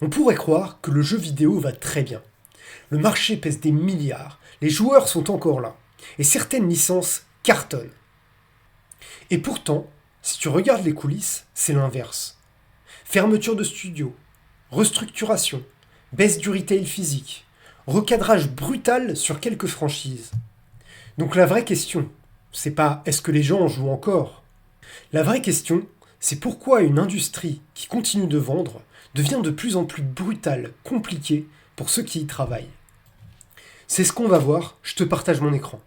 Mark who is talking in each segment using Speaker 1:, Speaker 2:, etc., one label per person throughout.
Speaker 1: On pourrait croire que le jeu vidéo va très bien. Le marché pèse des milliards, les joueurs sont encore là, et certaines licences cartonnent. Et pourtant, si tu regardes les coulisses, c'est l'inverse. Fermeture de studios, restructuration, baisse du retail physique, recadrage brutal sur quelques franchises. Donc la vraie question, c'est pas est-ce que les gens en jouent encore? La vraie question, c'est pourquoi une industrie qui continue de vendre devient de plus en plus brutale, compliquée pour ceux qui y travaillent. C'est ce qu'on va voir, je te partage mon écran.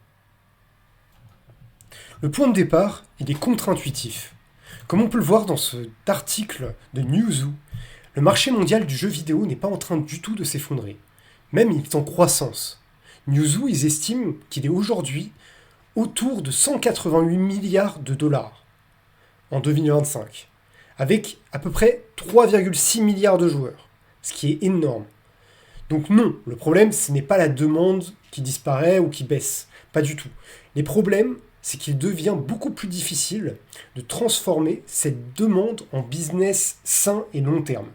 Speaker 1: Le point de départ, il est contre-intuitif. Comme on peut le voir dans cet article de Newzoo, le marché mondial du jeu vidéo n'est pas en train du tout de s'effondrer. Même il est en croissance. Newzoo, ils estiment qu'il est aujourd'hui autour de 188 milliards de dollars en 2025, avec à peu près 3,6 milliards de joueurs, ce qui est énorme. Donc non, le problème, ce n'est pas la demande qui disparaît ou qui baisse, pas du tout. Les problèmes, c'est qu'il devient beaucoup plus difficile de transformer cette demande en business sain et long terme.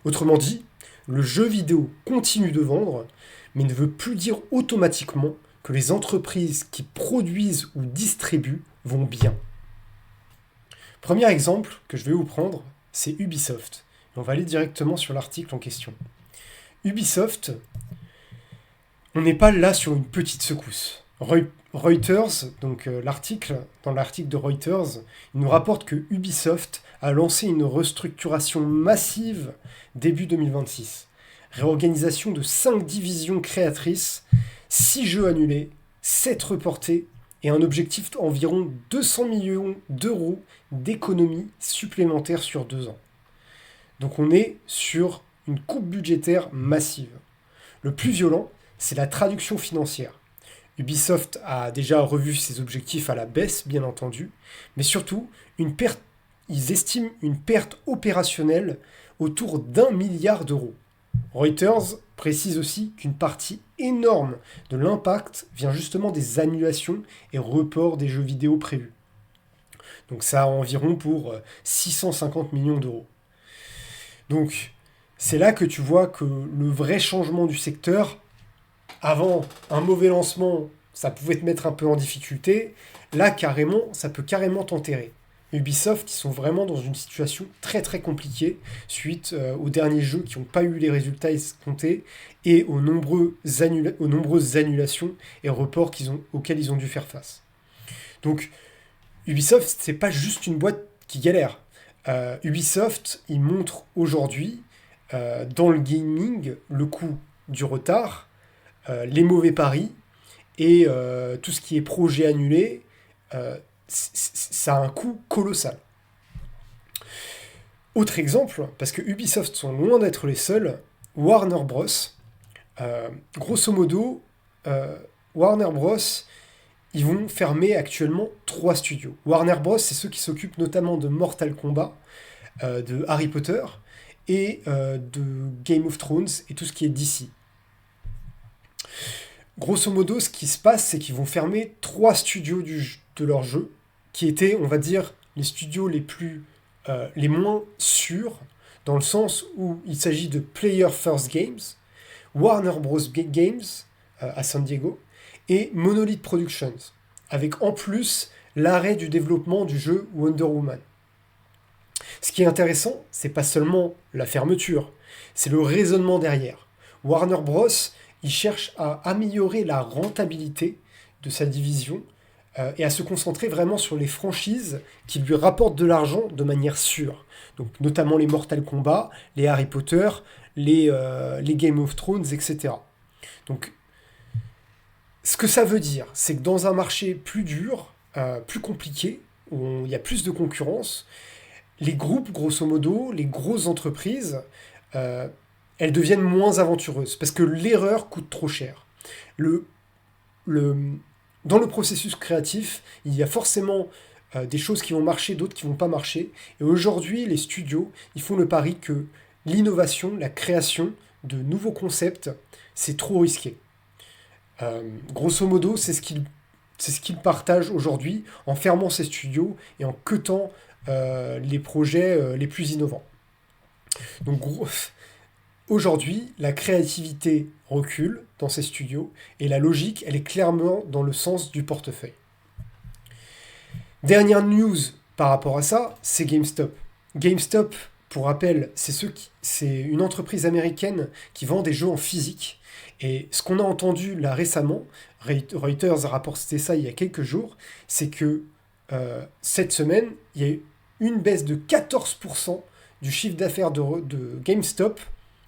Speaker 1: Autrement dit, le jeu vidéo continue de vendre, mais ne veut plus dire automatiquement que les entreprises qui produisent ou distribuent vont bien. Premier exemple que je vais vous prendre, c'est Ubisoft. Et on va aller directement sur l'article en question. Ubisoft, on n'est pas là sur une petite secousse. Reuters, donc dans l'article de Reuters, il nous rapporte que Ubisoft a lancé une restructuration massive début 2026. Réorganisation de 5 divisions créatrices, 6 jeux annulés, 7 reportés et un objectif d'environ 200 millions d'euros d'économies supplémentaires sur 2 ans. Donc on est sur une coupe budgétaire massive. Le plus violent, c'est la traduction financière. Ubisoft a déjà revu ses objectifs à la baisse, bien entendu, mais surtout, ils estiment une perte opérationnelle autour d'1 milliard d'euros. Reuters précise aussi qu'une partie énorme de l'impact vient justement des annulations et reports des jeux vidéo prévus. Donc ça a environ pour 650 millions d'euros. Donc c'est là que tu vois que le vrai changement du secteur, avant un mauvais lancement, ça pouvait te mettre un peu en difficulté, là carrément, ça peut carrément t'enterrer. Ubisoft, ils sont vraiment dans une situation très très compliquée suite aux derniers jeux qui n'ont pas eu les résultats escomptés et aux nombreuses annulations et reports auxquels ils ont dû faire face. Donc Ubisoft, c'est pas juste une boîte qui galère. Ubisoft, il montre aujourd'hui dans le gaming le coût du retard, les mauvais paris et tout ce qui est projet annulé. Ça a un coût colossal. Autre exemple, parce que Ubisoft sont loin d'être les seuls, Warner Bros. Grosso modo, Warner Bros. Ils vont fermer actuellement 3 studios. Warner Bros. C'est ceux qui s'occupent notamment de Mortal Kombat, de Harry Potter et de Game of Thrones et tout ce qui est DC. Grosso modo, ce qui se passe, c'est qu'ils vont fermer 3 studios de leur jeu, qui étaient, on va dire, les studios les moins sûrs, dans le sens où il s'agit de Player First Games, Warner Bros. Games à San Diego, et Monolith Productions, avec en plus l'arrêt du développement du jeu Wonder Woman. Ce qui est intéressant, c'est pas seulement la fermeture, c'est le raisonnement derrière. Warner Bros. Il cherche à améliorer la rentabilité de sa division et à se concentrer vraiment sur les franchises qui lui rapportent de l'argent de manière sûre. Donc notamment les Mortal Kombat, les Harry Potter, les Game of Thrones, etc. Donc ce que ça veut dire, c'est que dans un marché plus dur, plus compliqué, où il y a plus de concurrence, les groupes, grosso modo, les grosses entreprises, elles deviennent moins aventureuses, parce que l'erreur coûte trop cher. Dans le processus créatif, il y a forcément des choses qui vont marcher, d'autres qui vont pas marcher. Et aujourd'hui, les studios, ils font le pari que l'innovation, la création de nouveaux concepts, c'est trop risqué. Grosso modo, c'est ce qu'ils partagent aujourd'hui en fermant ces studios et en cutant les projets les plus innovants. Donc aujourd'hui, la créativité recule dans ces studios et la logique, elle est clairement dans le sens du portefeuille. Dernière news par rapport à ça, c'est GameStop. GameStop, pour rappel, c'est une entreprise américaine qui vend des jeux en physique. Et ce qu'on a entendu là récemment, Reuters a rapporté ça il y a quelques jours, c'est que cette semaine, il y a eu une baisse de 14% du chiffre d'affaires de GameStop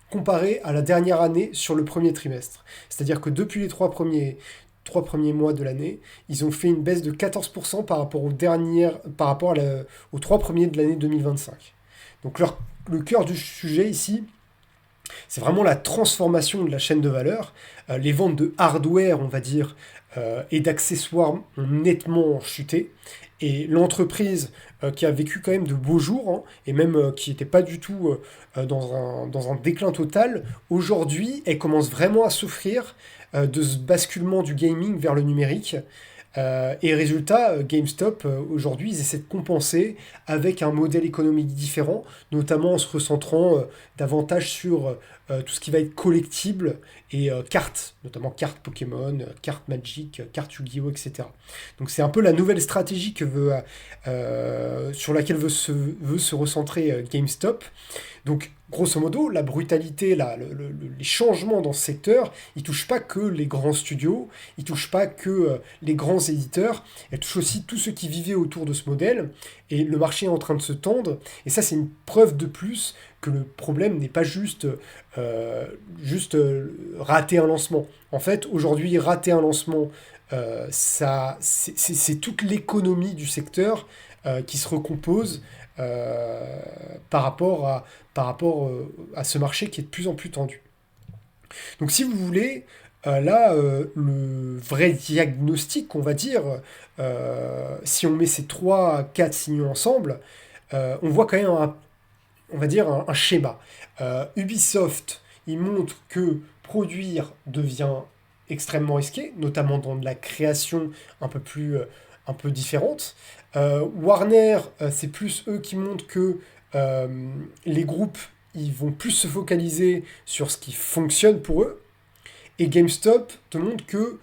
Speaker 1: comparé à la dernière année sur le premier trimestre. C'est-à-dire que depuis les trois premiers mois de l'année, ils ont fait une baisse de 14% par rapport aux trois premiers de l'année 2025. Donc le cœur du sujet ici, c'est vraiment la transformation de la chaîne de valeur. Les ventes de hardware, on va dire, et d'accessoires ont nettement chuté. Et l'entreprise qui a vécu quand même de beaux jours, hein, et même qui n'était pas du tout dans un déclin total, aujourd'hui, elle commence vraiment à souffrir de ce basculement du gaming vers le numérique. Et résultat, GameStop, aujourd'hui, ils essaient de compenser avec un modèle économique différent, notamment en se recentrant davantage sur tout ce qui va être collectible et cartes, notamment cartes Pokémon, cartes Magic, cartes Yu-Gi-Oh, etc. Donc c'est un peu la nouvelle stratégie sur laquelle veut se recentrer GameStop. Donc, grosso modo, la brutalité, les changements dans ce secteur, ils ne touchent pas que les grands studios, ils ne touchent pas que les grands éditeurs, ils touchent aussi tous ceux qui vivaient autour de ce modèle, et le marché est en train de se tendre, et ça c'est une preuve de plus que le problème n'est pas rater un lancement. En fait, aujourd'hui, rater un lancement, c'est toute l'économie du secteur qui se recompose euh, par rapport à ce marché qui est de plus en plus tendu. Donc si vous voulez, le vrai diagnostic, on va dire, si on met ces 3 4 signaux ensemble, on voit quand même on va dire un schéma. Ubisoft, il montre que produire devient extrêmement risqué, notamment dans de la création un peu différente. Warner, c'est plus eux qui montrent que euh, les groupes, ils vont plus se focaliser sur ce qui fonctionne pour eux. Et GameStop te montre que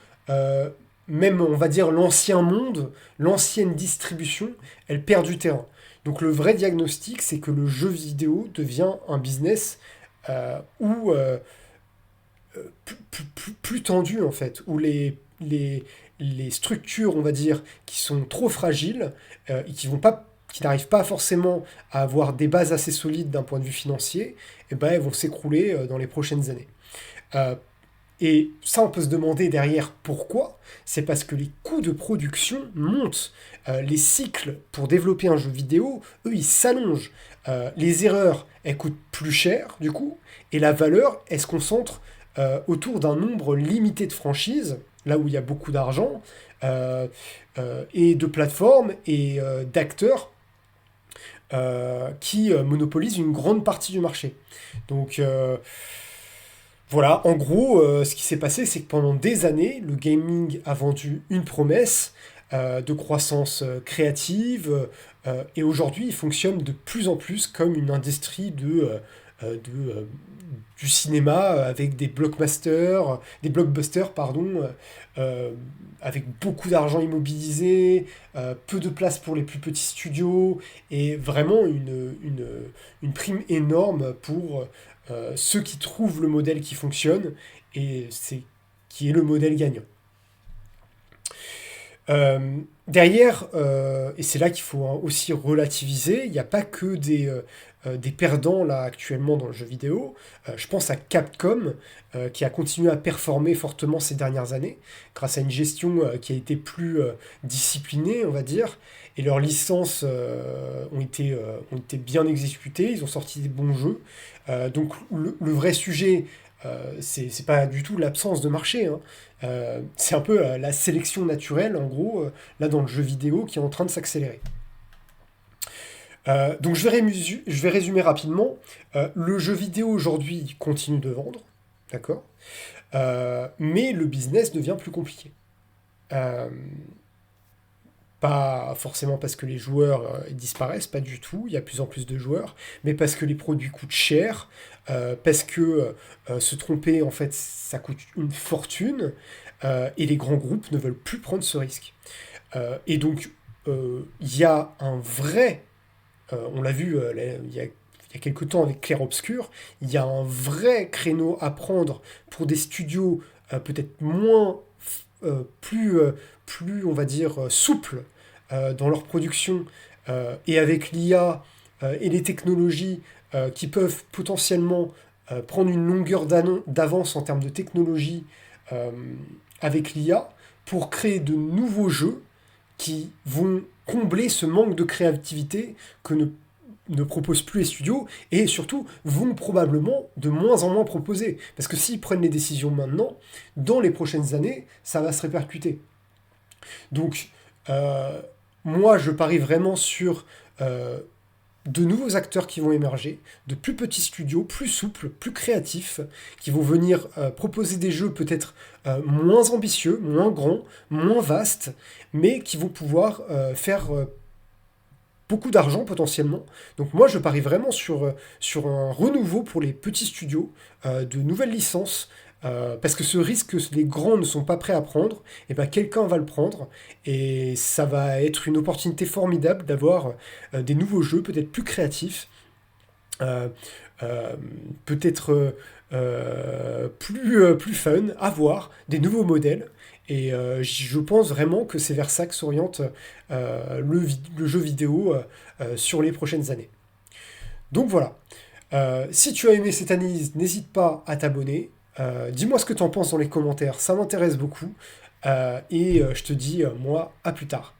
Speaker 1: même, on va dire, l'ancien monde, l'ancienne distribution, elle perd du terrain. Donc le vrai diagnostic, c'est que le jeu vidéo devient un business où plus tendu en fait, où les structures, on va dire, qui sont trop fragiles et qui n'arrivent pas forcément à avoir des bases assez solides d'un point de vue financier, eh ben, elles vont s'écrouler dans les prochaines années. Euh, et ça, on peut se demander derrière pourquoi. C'est parce que les coûts de production montent. Les cycles pour développer un jeu vidéo, eux, ils s'allongent. Les erreurs, elles coûtent plus cher, du coup. Et la valeur, elle se concentre autour d'un nombre limité de franchises, là où il y a beaucoup d'argent, et de plateformes et d'acteurs qui monopolisent une grande partie du marché. Donc voilà, en gros, ce qui s'est passé, c'est que pendant des années, le gaming a vendu une promesse de croissance créative, et aujourd'hui, il fonctionne de plus en plus comme une industrie euh, de, euh, du cinéma avec des blockbusters, pardon, euh, avec beaucoup d'argent immobilisé, peu de place pour les plus petits studios, et vraiment une prime énorme pour ceux qui trouvent le modèle qui fonctionne, et c'est qui est le modèle gagnant. Derrière, et c'est là qu'il faut aussi relativiser, il n'y a pas que des perdants là actuellement dans le jeu vidéo. Je pense à Capcom qui a continué à performer fortement ces dernières années grâce à une gestion qui a été plus disciplinée, on va dire, et leurs licences ont été bien exécutées, ils ont sorti des bons jeux. Donc le vrai sujet, c'est pas du tout l'absence de marché, hein. C'est un peu la sélection naturelle, en gros, là dans le jeu vidéo, qui est en train de s'accélérer. Donc je vais résumer rapidement. Le jeu vidéo aujourd'hui continue de vendre, d'accord. Mais le business devient plus compliqué. Euh, Pas forcément parce que les joueurs disparaissent, pas du tout, il y a de plus en plus de joueurs, mais parce que les produits coûtent cher, parce que se tromper, en fait, ça coûte une fortune, et les grands groupes ne veulent plus prendre ce risque. Et donc, il y a un vrai, on l'a vu il y a quelques temps avec Clair Obscur, il y a un vrai créneau à prendre pour des studios peut-être plus, on va dire, souples dans leur production, et avec l'IA et les technologies qui peuvent potentiellement prendre une longueur d'avance en termes de technologie euh, avec l'IA pour créer de nouveaux jeux qui vont combler ce manque de créativité que ne proposent plus les studios et surtout vont probablement de moins en moins proposer. Parce que s'ils prennent les décisions maintenant, dans les prochaines années, ça va se répercuter. Donc, euh, moi, je parie vraiment sur euh, de nouveaux acteurs qui vont émerger, de plus petits studios, plus souples, plus créatifs, qui vont venir proposer des jeux peut-être moins ambitieux, moins grands, moins vastes, mais qui vont pouvoir faire beaucoup d'argent potentiellement. Donc moi je parie vraiment sur un renouveau pour les petits studios, de nouvelles licences, parce que ce risque que les grands ne sont pas prêts à prendre, et ben quelqu'un va le prendre, et ça va être une opportunité formidable d'avoir des nouveaux jeux, peut-être plus créatifs, euh, euh, peut-être plus fun, à voir, des nouveaux modèles. Et je pense vraiment que c'est vers ça que s'oriente le jeu vidéo sur les prochaines années. Donc voilà. Si tu as aimé cette analyse, n'hésite pas à t'abonner. Dis-moi ce que tu en penses dans les commentaires, ça m'intéresse beaucoup. Et je te dis, moi, à plus tard.